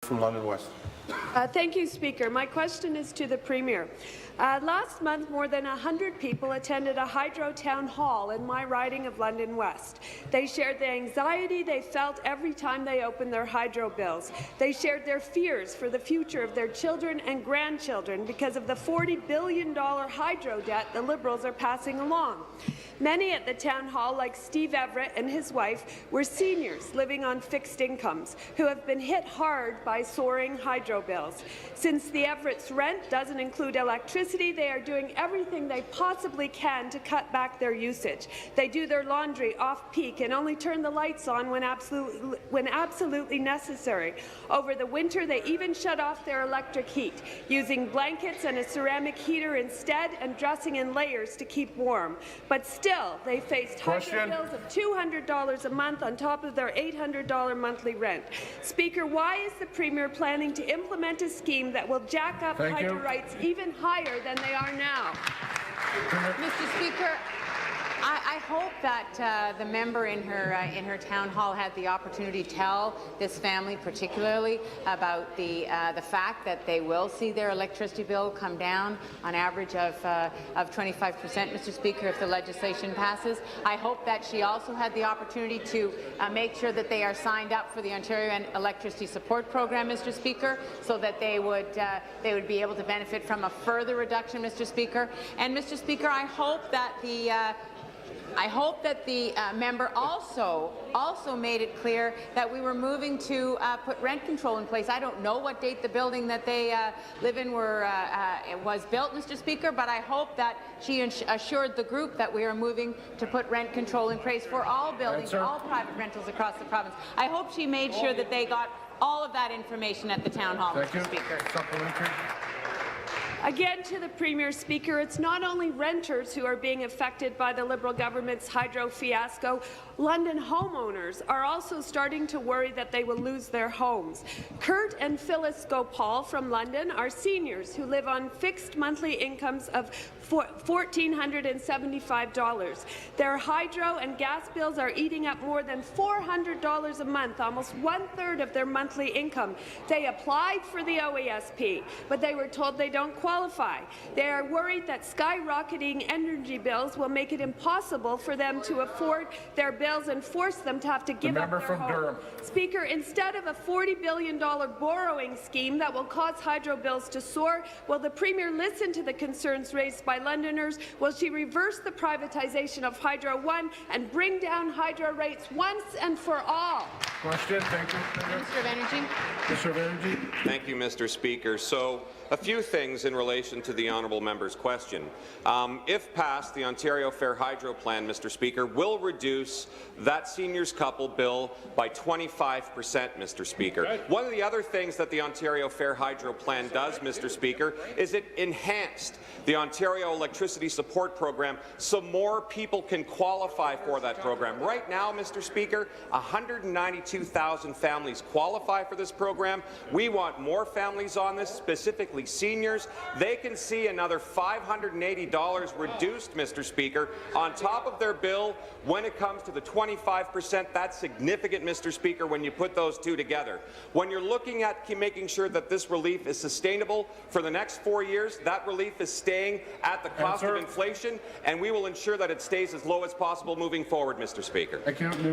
From London West. Thank you, Speaker. My question is to the Premier. Last month, more than 100 people attended a hydro town hall in my riding of London West. They shared the anxiety they felt every time they opened their hydro bills. They shared their fears for the future of their children and grandchildren because of the $40 billion hydro debt the Liberals are passing along. Many at the town hall, like Steve Everett and his wife, were seniors living on fixed incomes who have been hit hard by soaring hydro bills. Since the Everett's rent doesn't include electricity, they are doing everything they possibly can to cut back their usage. They do their laundry off-peak and only turn the lights on when absolutely necessary. Over the winter, they even shut off their electric heat, using blankets and a ceramic heater instead and dressing in layers to keep warm. But still, they faced hydro bills of $200 a month on top of their $800 monthly rent. Speaker, why is the Premier planning to implement a scheme that will jack up hydro rates even higher than they are now? Mr. Speaker, I hope that the member in her town hall had the opportunity to tell this family particularly about the fact that they will see their electricity bill come down on average of 25%, Mr. Speaker, if the legislation passes. I hope that she also had the opportunity to make sure that they are signed up for the Ontario Electricity Support Program, Mr. Speaker, so that they would be able to benefit from a further reduction, Mr. Speaker. And, Mr. Speaker, I hope that the member also made it clear that we were moving to put rent control in place. I don't know what date the building that they live in was built, Mr. Speaker, but I hope that she assured the group that we are moving to put rent control in place for all buildings, all private rentals across the province. I hope she made sure that they got all of that information at the town hall, Mr. Speaker. Supplementary. Again to the Premier, Speaker, it's not only renters who are being affected by the Liberal government's hydro fiasco. London homeowners are also starting to worry that they will lose their homes. Kurt and Phyllis Gopal from London are seniors who live on fixed monthly incomes of $1,475. Their hydro and gas bills are eating up more than $400 a month, almost one-third of their monthly income. They applied for the OESP, but they were told they don't qualify. They are worried that skyrocketing energy bills will make it impossible for them to afford their bills and force them to have to give up their home. Durham. Speaker, instead of a $40 billion borrowing scheme that will cause hydro bills to soar, will the Premier listen to the concerns raised by Londoners? Will she reverse the privatization of Hydro One and bring down hydro rates once and for all? Question. Thank you. Minister of Energy. Minister of Energy. Thank you, Mr. Speaker. So, a few things in relation to the honourable member's question. If passed, the Ontario Fair Hydro Plan, Mr. Speaker, will reduce that seniors couple bill by 25%, Mr. Speaker. Good. One of the other things that the Ontario Fair Hydro Plan does, Mr. Speaker, is it enhanced the Ontario Electricity Support Program so more people can qualify for that program. Right now, Mr. Speaker, 192,000 families qualify for this program. We want more families on this, specifically seniors. They can see another $580 reduced, Mr. Speaker, on top of their bill when it comes to the 25%. That's significant, Mr. Speaker, when you put those two together. When you're looking at making sure that this relief is sustainable for the next 4 years, that relief is staying at the cost of inflation, and we will ensure that it stays as low as possible moving forward, Mr. Speaker. Thank you.